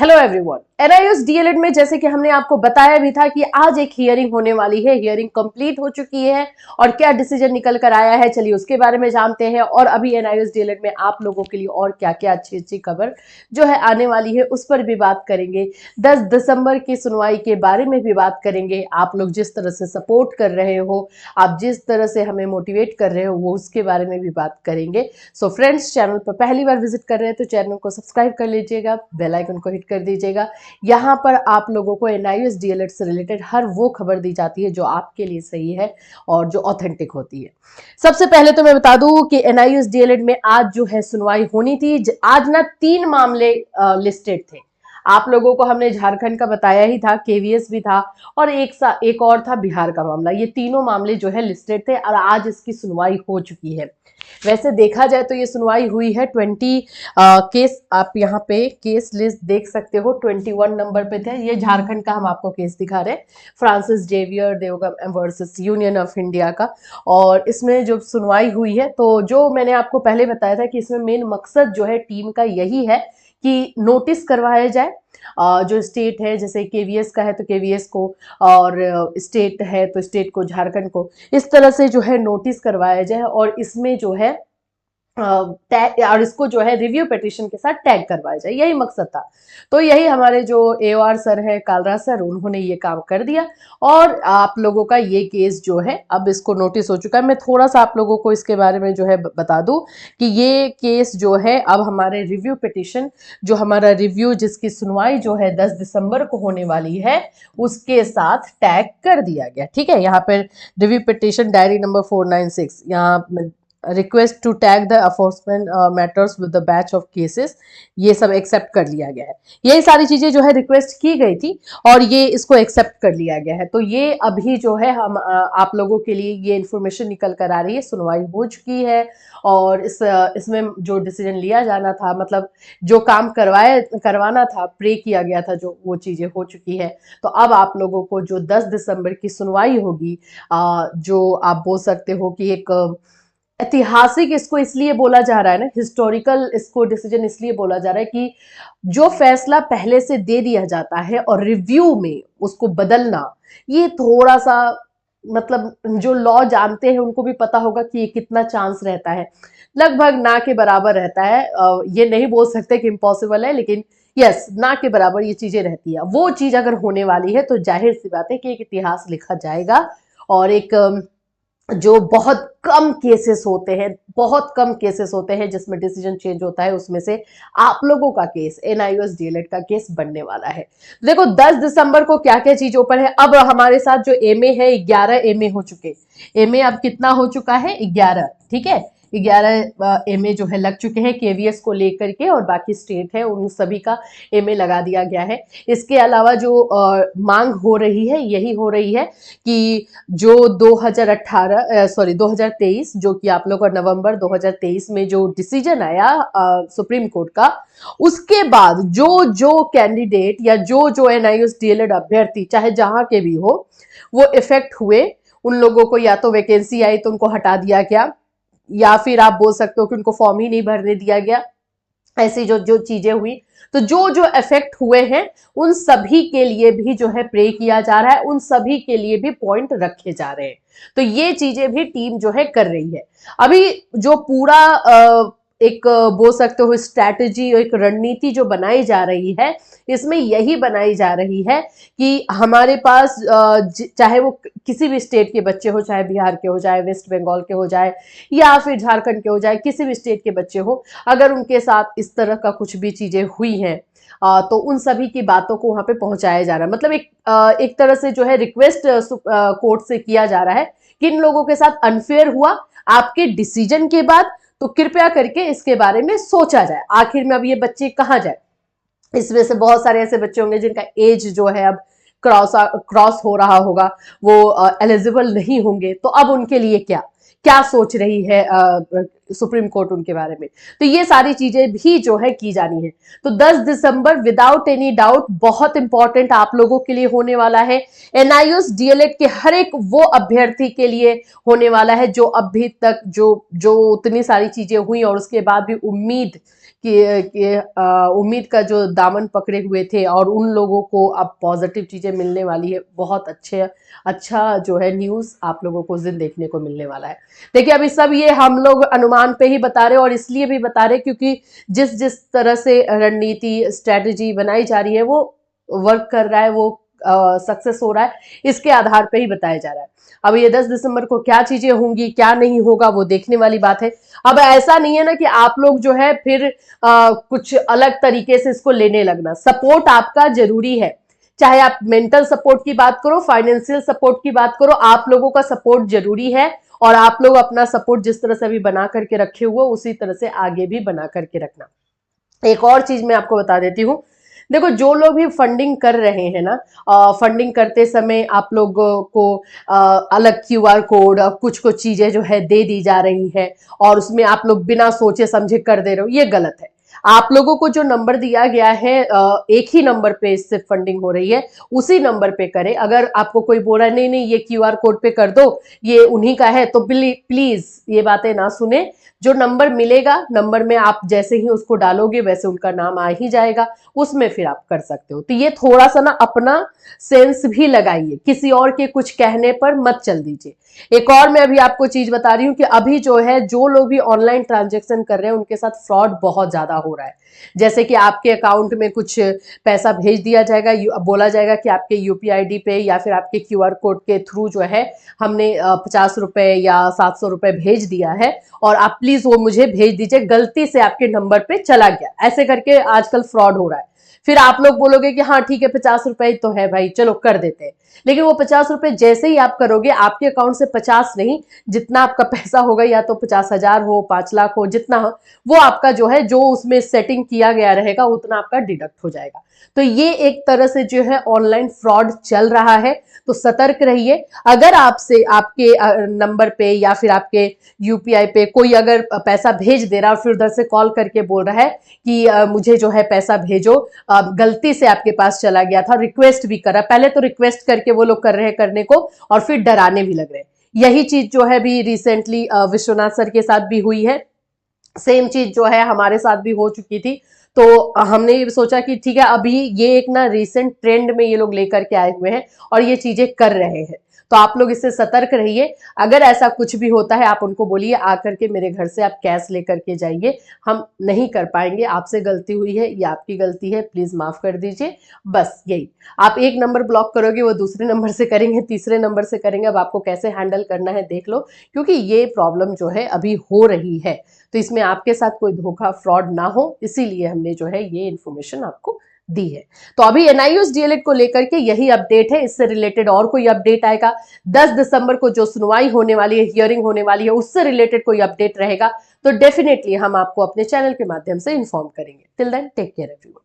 Hello everyone, NIOS DElEd में जैसे कि हमने आपको बताया भी था कि आज एक हियरिंग होने वाली है। हियरिंग कंप्लीट हो चुकी है और क्या डिसीजन निकल कर आया है, चलिए उसके बारे में जानते हैं। और अभी एनआईओएस डीएलएड में आप लोगों के लिए और क्या क्या अच्छी अच्छी खबर जो है आने वाली है उस पर भी बात करेंगे। 10 दिसंबर की सुनवाई के बारे में भी बात करेंगे। आप लोग जिस तरह से सपोर्ट कर रहे हो, आप जिस तरह से हमें मोटिवेट कर रहे हो, वो उसके बारे में भी बात करेंगे। सो फ्रेंड्स, चैनल पर पहली बार विजिट कर रहे हैं तो चैनल को सब्सक्राइब कर लीजिएगा, बेल आइकन को हिट कर दीजिएगा। यहाँ पर आप लोगों को एनआईओएस डीएलएड से रिलेटेड हर वो खबर दी जाती है जो आपके लिए सही है और जो ऑथेंटिक होती है। सबसे पहले तो मैं बता दूं कि एनआईओएस डीएलएड में आज जो है सुनवाई होनी थी। आज ना 3 मामले लिस्टेड थे। आप लोगों को हमने झारखंड का बताया ही था, केवीएस भी था और एक और था बिहार का मामला। ये तीनों मामले जो है लिस्टेड थे और आज इसकी सुनवाई हो चुकी है। वैसे देखा जाए तो ये सुनवाई हुई है 20 केस। आप यहाँ पे केस लिस्ट देख सकते हो, 21 नंबर पे थे। ये झारखंड का हम आपको केस दिखा रहे हैं, Francis Xavier Devgam versus union of India का। और इसमें जो सुनवाई हुई है, तो जो मैंने आपको पहले बताया था कि इसमें मेन मकसद जो है टीम का यही है कि नोटिस करवाया जाए। जो स्टेट है, जैसे केवीएस का है तो केवीएस को, और स्टेट है तो स्टेट को, झारखंड को, इस तरह से जो है नोटिस करवाया जाए और इसमें जो है टैग, और इसको जो है रिव्यू पिटीशन के साथ टैग करवाया जाए, यही मकसद था। तो यही हमारे जो एओआर सर है, कालराज सर, उन्होंने ये काम कर दिया और आप लोगों का ये केस जो है अब इसको नोटिस हो चुका है। मैं थोड़ा सा आप लोगों को इसके बारे में जो है बता दूं कि ये केस जो है अब हमारे रिव्यू पिटीशन, जो हमारा रिव्यू जिसकी सुनवाई जो है 10 दिसंबर को होने वाली है, उसके साथ टैग कर दिया गया। ठीक है, यहाँ पर रिव्यू पिटीशन डायरी नंबर 496, यहाँ request to tag the enforcement matters with the batch of cases, ये सब एक्सेप्ट कर लिया गया है। ये सारी चीजें जो है रिक्वेस्ट की गई थी और ये इसको एक्सेप्ट कर लिया गया है। तो ये अभी जो है हम आप लोगों के लिए ये इन्फॉर्मेशन निकल कर आ रही है। सुनवाई हो चुकी है और इसमें जो डिसीजन लिया जाना था, मतलब जो काम करवाना था, प्रे किया गया था, जो वो चीजें हो चुकी है। तो अब आप लोगों को जो 10 दिसंबर की सुनवाई होगी, जो आप बोल सकते हो कि एक ऐतिहासिक इसको इसलिए बोला जा रहा है ना, हिस्टोरिकल इसको डिसीजन इसलिए बोला जा रहा है कि जो फैसला पहले से दे दिया जाता है और रिव्यू में उसको बदलना, ये थोड़ा सा, मतलब जो लॉ जानते हैं उनको भी पता होगा कि ये कितना चांस रहता है, लगभग ना के बराबर रहता है। ये नहीं बोल सकते कि इम्पॉसिबल है, लेकिन यस, ना के बराबर ये चीजें रहती है। वो चीज अगर होने वाली है तो जाहिर सी बात है कि एक इतिहास लिखा जाएगा और एक जो बहुत कम केसेस होते हैं, बहुत कम केसेस होते हैं जिसमें डिसीजन चेंज होता है, उसमें से आप लोगों का केस, एनआईओएस डीएलएड का केस बनने वाला है। देखो 10 दिसंबर को क्या क्या चीजों पर है। अब हमारे साथ जो एमए है, 11 एमए हो चुके। एमए अब कितना हो चुका है? 11। ठीक है, 11 एमए जो है लग चुके हैं केवीएस को लेकर के, और बाकी स्टेट है उन सभी का एमए लगा दिया गया है। इसके अलावा जो मांग हो रही है, यही हो रही है कि जो 2023, जो कि आप लोग का नवंबर 2023 में जो डिसीजन आया सुप्रीम कोर्ट का, उसके बाद जो जो कैंडिडेट या जो जो एनआईओएस डीएलएड अभ्यर्थी, चाहे जहां के भी हो, वो इफेक्ट हुए, उन लोगों को या तो वैकेंसी आई तो उनको हटा दिया गया, या फिर आप बोल सकते हो कि उनको फॉर्म ही नहीं भरने दिया गया। ऐसी जो जो चीजें हुई, तो जो जो इफेक्ट हुए हैं उन सभी के लिए भी जो है प्रे किया जा रहा है, उन सभी के लिए भी पॉइंट रखे जा रहे हैं। तो ये चीजें भी टीम जो है कर रही है। अभी जो पूरा एक बोल सकते हो स्ट्रैटेजी, एक रणनीति जो बनाई जा रही है, इसमें यही बनाई जा रही है कि हमारे पास चाहे वो किसी भी स्टेट के बच्चे हो, चाहे बिहार के हो जाए, वेस्ट बंगाल के हो जाए, या फिर झारखंड के हो जाए, किसी भी स्टेट के बच्चे हो, अगर उनके साथ इस तरह का कुछ भी चीजें हुई हैं, तो उन सभी की बातों को वहां पे पहुंचाया जा रहा है। मतलब एक तरह से जो है रिक्वेस्ट कोर्ट से किया जा रहा है कि इन लोगों के साथ अनफेयर हुआ आपके डिसीजन के बाद, तो कृपया करके इसके बारे में सोचा जाए। आखिर में अब ये बच्चे कहाँ जाए? इसमें से बहुत सारे ऐसे बच्चे होंगे जिनका एज जो है अब क्रॉस हो रहा होगा, वो एलिजिबल नहीं होंगे, तो अब उनके लिए क्या क्या सोच रही है सुप्रीम कोर्ट उनके बारे में? तो ये सारी चीजें भी जो है की जानी है। तो 10 दिसंबर विदाउट एनी डाउट बहुत इंपॉर्टेंट आप लोगों के लिए होने वाला है। एनआईओएस डीएलएड के हर एक वो अभ्यर्थी के लिए होने वाला है जो अभी तक जो उतनी सारी चीजें हुई और उसके बाद भी उम्मीद उम्मीद का जो दामन पकड़े हुए थे और उन लोगों को अब पॉजिटिव चीजें मिलने वाली है। बहुत अच्छा जो है न्यूज आप लोगों को उस दिन देखने को मिलने वाला है। देखिए अभी सब ये हम लोग अनुमान पे ही बता रहे हैं और इसलिए भी बता रहे क्योंकि जिस जिस तरह से रणनीति स्ट्रेटेजी बनाई जा रही है वो वर्क कर रहा है, वो सक्सेस हो रहा है, इसके आधार पे ही बताया जा रहा है। अब ये 10 दिसंबर को क्या चीजें होंगी क्या नहीं होगा वो देखने वाली बात है। अब ऐसा नहीं है ना कि आप लोग जो है फिर कुछ अलग तरीके से इसको लेने लगना। सपोर्ट आपका जरूरी है, चाहे आप मेंटल सपोर्ट की बात करो, फाइनेंशियल सपोर्ट की बात करो, आप लोगों का सपोर्ट जरूरी है। और आप लोग अपना सपोर्ट जिस तरह से अभी बना करके रखे हुए उसी तरह से आगे भी बना करके रखना। एक और चीज मैं आपको बता देती हूँ, देखो जो लोग भी फंडिंग कर रहे हैं ना, फंडिंग करते समय आप लोगों को अलग क्यूआर कोड कुछ कुछ चीजें जो है दे दी जा रही है और उसमें आप लोग बिना सोचे समझे कर दे रहे हो, ये गलत है। आप लोगों को जो नंबर दिया गया है, एक ही नंबर पे इससे फंडिंग हो रही है, उसी नंबर पे करें। अगर आपको कोई बोल रहा है नहीं नहीं ये क्यूआर कोड पे कर दो, ये उन्हीं का है, तो प्लीज ये बातें ना सुने। जो नंबर मिलेगा, नंबर में आप जैसे ही उसको डालोगे वैसे उनका नाम आ ही जाएगा, उसमें फिर आप कर सकते हो। तो ये थोड़ा सा ना अपना सेंस भी लगाइए, किसी और के कुछ कहने पर मत चल दीजिए। एक और मैं अभी आपको चीज बता रही हूँ कि अभी जो है जो लोग भी ऑनलाइन ट्रांजेक्शन कर रहे हैं उनके साथ फ्रॉड बहुत ज्यादा हो रहा है। जैसे कि आपके अकाउंट में कुछ पैसा भेज दिया जाएगा, बोला जाएगा कि आपके यूपीआई आईडी पे या फिर आपके क्यूआर कोड के थ्रू जो है हमने 50 रुपए या 700 रुपए भेज दिया है और आप प्लीज वो मुझे भेज दीजिए, गलती से आपके नंबर पे चला गया, ऐसे करके आजकल फ्रॉड हो रहा है। फिर आप लोग बोलोगे कि हाँ ठीक है 50 रुपए तो है भाई, चलो कर देते हैं। लेकिन वो 50 रुपए जैसे ही आप करोगे आपके अकाउंट से 50 नहीं, जितना आपका पैसा होगा, या तो 50,000 हो, 5 लाख हो, जितना हो, वो आपका जो है जो उसमें सेटिंग किया गया रहेगा उतना आपका डिडक्ट हो जाएगा। तो ये एक तरह से जो है ऑनलाइन फ्रॉड चल रहा है, तो सतर्क रहिए। अगर आपसे आपके नंबर पे या फिर आपके यूपीआई पे कोई अगर पैसा भेज दे रहा है और फिर उधर से कॉल करके बोल रहा है कि मुझे जो है पैसा भेजो, गलती से आपके पास चला गया था, रिक्वेस्ट भी करा, पहले तो रिक्वेस्ट करके वो लोग कर रहे हैं करने को और फिर डराने भी लग रहे हैं। यही चीज जो है भी रिसेंटली विश्वनाथ सर के साथ भी हुई है, सेम चीज जो है हमारे साथ भी हो चुकी थी। तो हमने ये सोचा कि ठीक है अभी ये एक ना रिसेंट ट्रेंड में ये लोग लेकर के आए हुए हैं और ये चीजें कर रहे हैं, तो आप लोग इससे सतर्क रहिए। अगर ऐसा कुछ भी होता है आप उनको बोलिए आकर के मेरे घर से आप कैश लेकर के जाइए, हम नहीं कर पाएंगे, आपसे गलती हुई है, ये आपकी गलती है, प्लीज माफ कर दीजिए। बस यही, आप एक नंबर ब्लॉक करोगे वो दूसरे नंबर से करेंगे, तीसरे नंबर से करेंगे, अब आपको कैसे हैंडल करना है देख लो, क्योंकि ये प्रॉब्लम जो है अभी हो रही है। तो इसमें आपके साथ कोई धोखा फ्रॉड ना हो, इसीलिए हमने जो है ये इन्फॉर्मेशन आपको दी है। तो अभी एनआईयूएस डीएलएड को लेकर के यही अपडेट है, इससे रिलेटेड और कोई अपडेट आएगा 10 दिसंबर को जो सुनवाई होने वाली है, हियरिंग होने वाली है, उससे रिलेटेड कोई अपडेट रहेगा तो डेफिनेटली हम आपको अपने चैनल के माध्यम से इन्फॉर्म करेंगे। Till then take care everyone.